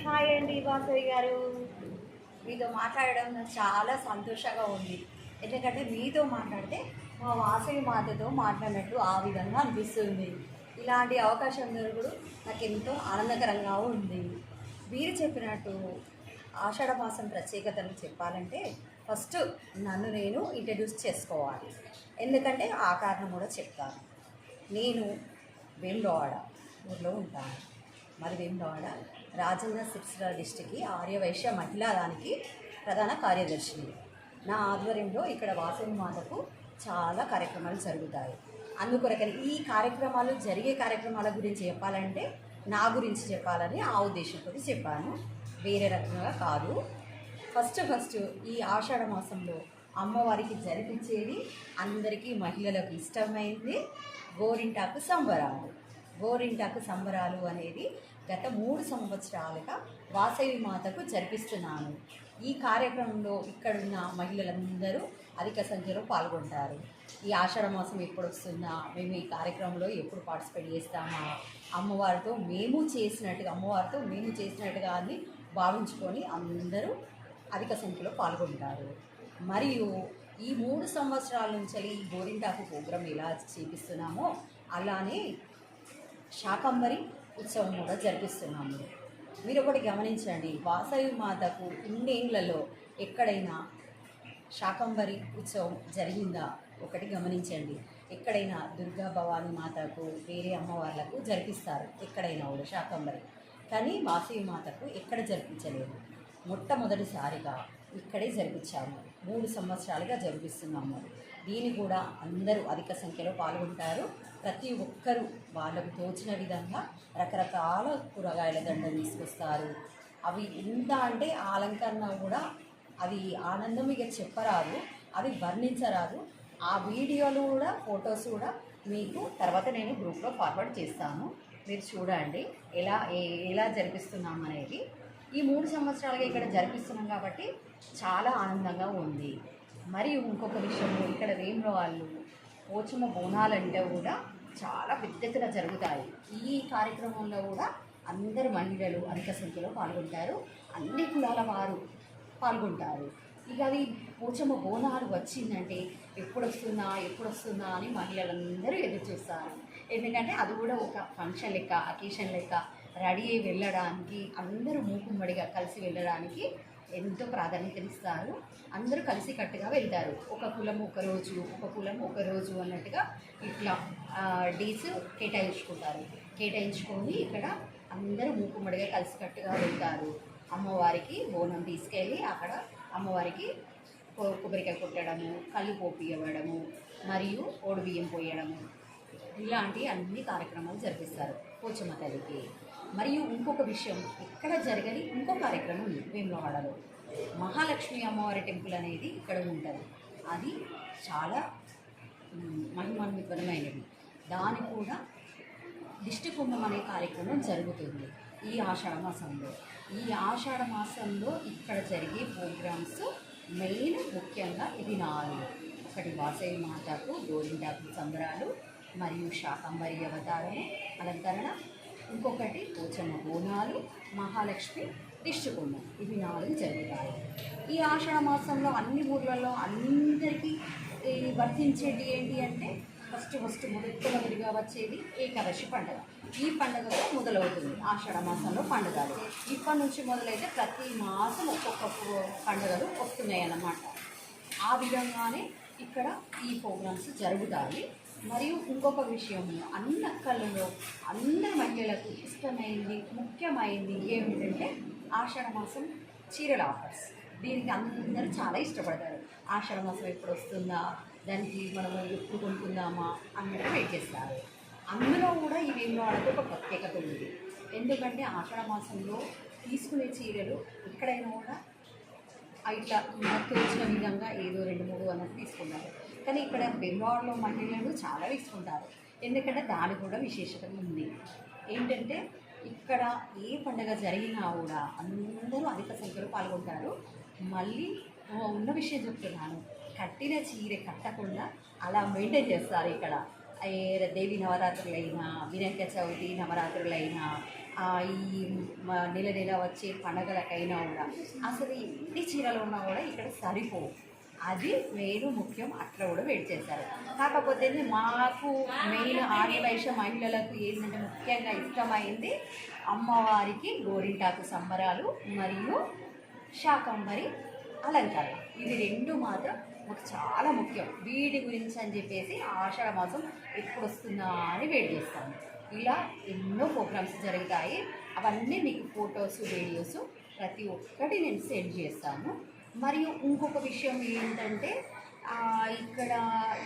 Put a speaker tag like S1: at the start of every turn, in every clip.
S1: Hi అండి వాసవి గారు. మీతో మాట్లాడడం నాకు చాలా సంతోషంగా ఉంది. ఎందుకంటే మీతో మాట్లాడితే మా వాసవి మాతతో మాట్లాడినట్టు ఆ విధంగా అనిపిస్తుంది. ఇలాంటి అవకాశం దొరకడం నాకు ఎంతో ఆనందకరంగా ఉంది. మీరు చెప్పినట్టు ఆషాఢ మాసం ప్రత్యేకతను చెప్పాలంటే ఫస్ట్ నన్ను నేను ఇంట్రడ్యూస్ చేసుకోవాలి. ఎందుకంటే ఆ కారణం కూడా చెప్తాను. నేను వేములవాడ ఊర్లో ఉంటాను. మరి వేములవాడ రాజన్న సిరిసిల్ల డిస్టిక్కి ఆర్యవైశ్య మహిళా దానికి ప్రధాన కార్యదర్శిని. నా ఆధ్వర్యంలో ఇక్కడ వాసవి మాతకు చాలా కార్యక్రమాలు జరుగుతాయి. అందుకొరకని ఈ కార్యక్రమాలు జరిగే కార్యక్రమాల గురించి చెప్పాలంటే నా గురించి చెప్పాలని ఆ ఉద్దేశంతో చెప్పాను, వేరే రకంగా కాదు. ఫస్ట్ ఈ ఆషాఢ మాసంలో అమ్మవారికి జరిపించేది అందరికీ మహిళలకు ఇష్టమైంది గోరింటాకు సంబరాలు. గోరింటాకు సంబరాలు అనేది గత 3 సంవత్సరాలుగా వాసవి మాతకు జరిపిస్తున్నాను. ఈ కార్యక్రమంలో ఇక్కడున్న మహిళలందరూ అధిక సంఖ్యలో పాల్గొంటారు. ఈ ఆషాఢ మాసం ఎప్పుడు వస్తుందా, మేము ఈ కార్యక్రమంలో ఎప్పుడు పార్టిసిపేట్ చేస్తామా, అమ్మవారితో మేము చేసినట్టుగా అని భావించుకొని అందరూ అధిక సంఖ్యలో పాల్గొంటారు. మరియు ఈ 3 సంవత్సరాల నుంచి ఈ గోరింటాకు ప్రోగ్రాం ఎలా చేపిస్తున్నామో అలానే శాకంబరి ఉత్సవం కూడా జరిపిస్తున్నాము. మీరు ఒకటి గమనించండి, వాసవి మాతకు ఇన్నేళ్లలో ఎక్కడైనా శాకంబరి ఉత్సవం జరిగిందా ఒకటి గమనించండి. ఎక్కడైనా దుర్గా భవానీ మాతకు వేరే అమ్మవార్లకు జరిపిస్తారు, ఎక్కడైనా కూడా శాకంబరి. కానీ వాసవి మాతకు ఎక్కడ జరిపించలేదు. మొట్టమొదటిసారిగా ఇక్కడే జరిపించాము. 3 సంవత్సరాలుగా జరిపిస్తున్నాము. దీన్ని కూడా అందరూ అధిక సంఖ్యలో పాల్గొంటారు. ప్రతి ఒక్కరూ వాళ్ళకు తోచిన విధంగా రకరకాల కూరగాయల దండలు తీసుకొస్తారు. అవి ఎంత అంటే ఆ అలంకరణ కూడా అది ఆనందం ఇక చెప్పరాదు, అది వర్ణించరాదు. ఆ వీడియోలు కూడా ఫొటోస్ కూడా మీకు తర్వాత నేను గ్రూప్లో ఫార్వర్డ్ చేస్తాను, మీరు చూడండి ఎలా జరిపిస్తున్నాం అనేది. ఈ 3 సంవత్సరాలుగా ఇక్కడ జరిపిస్తున్నాం కాబట్టి చాలా ఆనందంగా ఉంది. మరియు ఇంకొక విషయంలో ఇక్కడ వేముల వాళ్ళు పోచమ్మ బోనాలంటే కూడా చాలా పెద్ద ఎత్తున జరుగుతాయి. ఈ కార్యక్రమంలో కూడా అందరు మహిళలు అధిక సంఖ్యలో పాల్గొంటారు, అన్ని కులాల వారు పాల్గొంటారు. ఇక అది పోచమ్మ బోనాలు వచ్చిందంటే ఎప్పుడు వస్తుందా అని మహిళలందరూ ఎదురు చూస్తారు. ఎందుకంటే అది కూడా ఒక ఫంక్షన్ లెక్క, అకేషన్ లెక్క రెడీ అయి వెళ్ళడానికి, అందరూ మూకుమ్మడిగా కలిసి వెళ్ళడానికి ఎంతో ప్రాధాన్యతనిస్తారు. అందరూ కలిసి కట్టుగా వెళ్తారు. ఒక కులం ఒక రోజు అన్నట్టుగా ఇట్లా డేస్ కేటాయించుకొని ఇక్కడ అందరూ మూకుమ్మడిగా కలిసి కట్టుగా వెళ్తారు. అమ్మవారికి బోనం తీసుకెళ్ళి అక్కడ అమ్మవారికి కొబ్బరికాయ కొట్టడము, కళ్ళు పోపి ఇవ్వడము, మరియు ఓడి బియ్యం పోయడము, ఇలాంటి అన్ని కార్యక్రమాలు జరిపిస్తారు పోచమ్మ తల్లికి. మరియు ఇంకొక విషయం, ఇక్కడ జరగని ఇంకో కార్యక్రమం ఉంది వేములవాడలో. మహాలక్ష్మి అమ్మవారి టెంపుల్ అనేది ఇక్కడ ఉంటుంది. అది చాలా మహిమాన్వితమైనది. దాని కూడా దిష్టి కుంభం అనే కార్యక్రమం జరుగుతుంది ఈ ఆషాఢ మాసంలో. ఈ ఆషాఢ మాసంలో ఇక్కడ జరిగే ప్రోగ్రామ్స్ ముఖ్యంగా ఇది 4. ఒకటి వాసవి మాతకు గోరింటాకు సంబరాలు, మరియు శాకంబరి అవతారము అలంకరణ, ఇంకొకటి పోచమ్మ బోనాలు, మహాలక్ష్మి దిష్టికుండం. ఇవి 4 జరుగుతాయి. ఈ ఆషాఢ మాసంలో అన్ని ఊర్లలో అందరికీ వర్తించేది ఏంటి అంటే ఫస్ట్ మొదటిగా వచ్చేది ఏకాదశి పండుగ. ఈ పండుగతో మొదలవుతుంది ఆషాఢ మాసంలో పండుగలు. ఇప్పటి నుంచి మొదలైతే ప్రతి మాసం ఒక్కొక్క పండుగలు వస్తున్నాయి అన్నమాట. ఆ విధంగానే ఇక్కడ ఈ ప్రోగ్రామ్స్ జరుగుతాయి. మరియు ఇంకొక విషయము, అన్నక్కలలో అందరి మహిళలకు ఇష్టమైంది, ముఖ్యమైనది ఏమిటంటే ఆషాఢ మాసం చీరల ఆఫర్స్. దీనికి అందరూ చాలా ఇష్టపడతారు. ఆషాఢ మాసం ఎప్పుడు వస్తుందా, దానికి మనం ఎప్పుడు కొనుక్కుందామా అన్నట్టు వెయిట్ చేస్తారు. అందులో కూడా ఈ వేములవాడకు ఒక ప్రత్యేకత ఉంది. ఎందుకంటే ఆషాఢ మాసంలో తీసుకునే చీరలు ఎక్కడైనా కూడా ఇట్లా మనకు వచ్చిన విధంగా ఏదో 2-3 అన్నట్టు తీసుకుంటారు. కానీ ఇక్కడ వేములవాడలో మహిళలు చాలా తీసుకుంటారు. ఎందుకంటే దాని కూడా విశేషత ఉంది. ఏంటంటే ఇక్కడ ఏ పండుగ జరిగినా కూడా అందరూ అధిక సంఖ్యలో పాల్గొంటారు. మళ్ళీ ఉన్న విషయం చెప్తున్నాను, కట్టిన చీర కట్టకుండా అలా మెయింటైన్ చేస్తారు ఇక్కడ. దేవి నవరాత్రులైనా, వినాయక చవితి నవరాత్రులైనా, ఈ నెల నెల వచ్చే పండగలకైనా కూడా అసలు ఎన్ని చీరలు ఉన్నా కూడా ఇక్కడ సరిపోవు. అది మెయిన్ ముఖ్యం, అట్లా కూడా వెయిట్ చేశారు. కాకపోతే మాకు మెయిన్ ఆర్యవైశ్య మహిళలకు ఏంటంటే ముఖ్యంగా ఇష్టమైంది అమ్మవారికి గోరింటాకు సంబరాలు మరియు శాకంబరి అలంకరణ. ఇవి రెండు మాత్రం మాకు చాలా ముఖ్యం. వీటి గురించి అని చెప్పేసి ఆషాఢ మాసం ఎప్పుడు వస్తుందా అని వెయిట్ చేస్తాము. ఇలా ఎన్నో ప్రోగ్రామ్స్ జరుగుతాయి. అవన్నీ మీకు ఫొటోస్, వీడియోస్ ప్రతి ఒక్కటి నేను సెండ్ చేస్తాను. మరియు ఇంకొక విషయం ఏంటంటే ఇక్కడ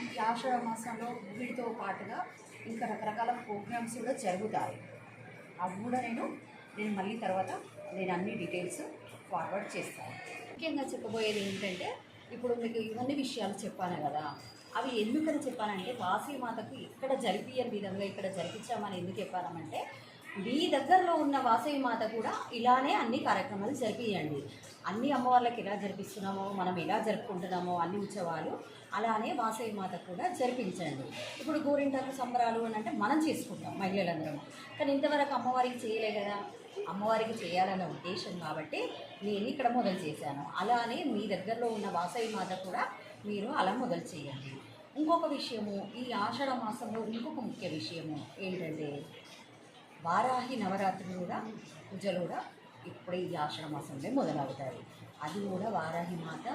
S1: ఈ ఆషాఢ మాసంలో వీటితో పాటుగా ఇంకా రకరకాల ప్రోగ్రామ్స్ కూడా జరుగుతాయి. అవి కూడా నేను మళ్ళీ తర్వాత అన్ని డీటెయిల్స్ ఫార్వర్డ్ చేస్తాను. ముఖ్యంగా చెప్పబోయేది ఏంటంటే ఇప్పుడు మీకు ఇవన్నీ విషయాలు చెప్పాను కదా, అవి ఎందుకని చెప్పానంటే వాసవి మాతకు ఇక్కడ జరిపియని విధంగా ఇక్కడ జరిపించామని ఎందుకు చెప్పానంటే మీ దగ్గరలో ఉన్న వాసవి మాత కూడా ఇలానే అన్ని కార్యక్రమాలు జరిపియండి. అన్ని అమ్మవార్లకు ఎలా జరిపిస్తున్నామో, మనం ఎలా జరుపుకుంటున్నామో అన్ని ఉత్సవాలు అలానే వాసవి మాత కూడా జరిపించండి. ఇప్పుడు గోరింటాకు సంబరాలు అని అంటే మనం చేసుకుంటాం మహిళలందరం, కానీ ఇంతవరకు అమ్మవారికి చేయలే కదా. అమ్మవారికి చేయాలన్న ఉద్దేశం కాబట్టి నేను ఇక్కడ మొదలు చేశాను. అలానే మీ దగ్గరలో ఉన్న వాసవి మాత కూడా మీరు అలా మొదలు చేయండి. ఇంకొక విషయము, ఈ ఆషాఢ మాసంలో ఇంకొక ముఖ్య విషయము ఏంటంటే వారాహి నవరాత్రులు కూడా పూజలు కూడా ఇప్పుడే ఈ ఆషాఢ మాసంలో మొదలవుతాయి. అది కూడా వారాహి మాత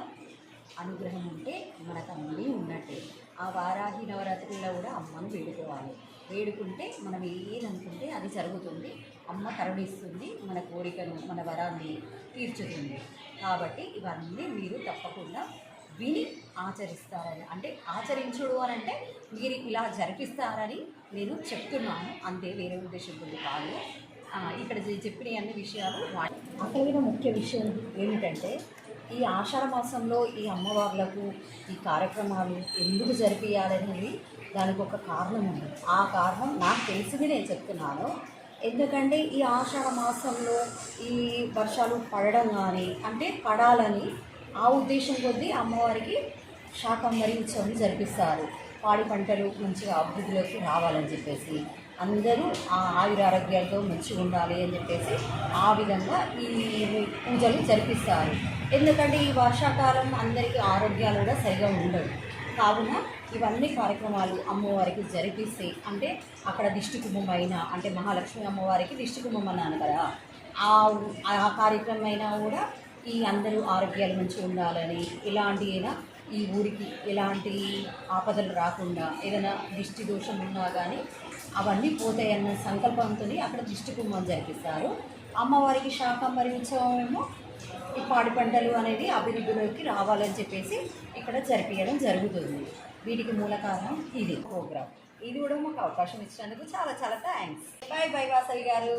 S1: అనుగ్రహం ఉంటే మనకు అన్నీ ఉన్నట్టే. ఆ వారాహి నవరాత్రుల్లో కూడా అమ్మను వేడుకోవాలి. వేడుకుంటే మనం ఏదనుకుంటే అది జరుగుతుంది. అమ్మ కరుణిస్తుంది, మన కోరికను మన వరాన్ని తీర్చుతుంది. కాబట్టి ఇవన్నీ మీరు తప్పకుండా విని ఆచరిస్తారని, అంటే ఆచరించుడు అని అంటే మీరు ఇలా జరిపిస్తారని నేను చెప్తున్నాను అంతే, వేరే ఉద్దేశంతో కాదు. ఇక్కడ చెప్పిన అన్ని విషయాలు. అసలైన ముఖ్య విషయం ఏమిటంటే ఈ ఆషాఢ మాసంలో ఈ అమ్మవార్లకు ఈ కార్యక్రమాలు ఎందుకు జరిపించాలనేది దానికి ఒక కారణం ఉంది. ఆ కారణం నాకు తెలిసింది నేను చెప్తున్నాను. ఎందుకంటే ఈ ఆషాఢ మాసంలో ఈ వర్షాలు పడడం కానీ అంటే పడాలని ఆ ఉద్దేశం కొద్దీ అమ్మవారికి శాకంబరి ఉత్సవం జరిపిస్తారు. పాడి పంటలు మంచిగా అభివృద్ధిలోకి రావాలని చెప్పేసి, అందరూ ఆ ఆయురారోగ్యాలతో మంచిగా ఉండాలి అని చెప్పేసి ఆ విధంగా ఈ పూజలు జరిపిస్తారు. ఎందుకంటే ఈ వర్షాకాలం అందరికీ ఆరోగ్యాలు కూడా సరిగా ఉండవు. కావున ఇవన్నీ కార్యక్రమాలు అమ్మవారికి జరిపిస్తే, అంటే అక్కడ దిష్టి కుంభం అయినా, అంటే మహాలక్ష్మి అమ్మవారికి దిష్టి కుంభం అన్నాను కదా, ఆ కార్యక్రమం అయినా కూడా ఈ అందరూ ఆరోగ్యాలు మంచిగా ఉండాలని, ఎలాంటి అయినా ఈ ఊరికి ఎలాంటి ఆపదలు రాకుండా, ఏదైనా దిష్టి దోషం ఉన్నా కానీ అవన్నీ పోతాయన్న సంకల్పంతో అక్కడ దిష్టి కుంభం జరిపిస్తారు. అమ్మవారికి శాకంబరి ఉత్సవం ఏమో ఈ పాడి పంటలు అనేది అభివృద్ధిలోకి రావాలని చెప్పేసి ఇక్కడ జరిపించడం జరుగుతుంది. వీటికి మూల కారణం ఇది ప్రోగ్రామ్. ఇది కూడా మాకు అవకాశం ఇచ్చినందుకు చాలా చాలా థ్యాంక్స్. బై బై వాసవి గారు.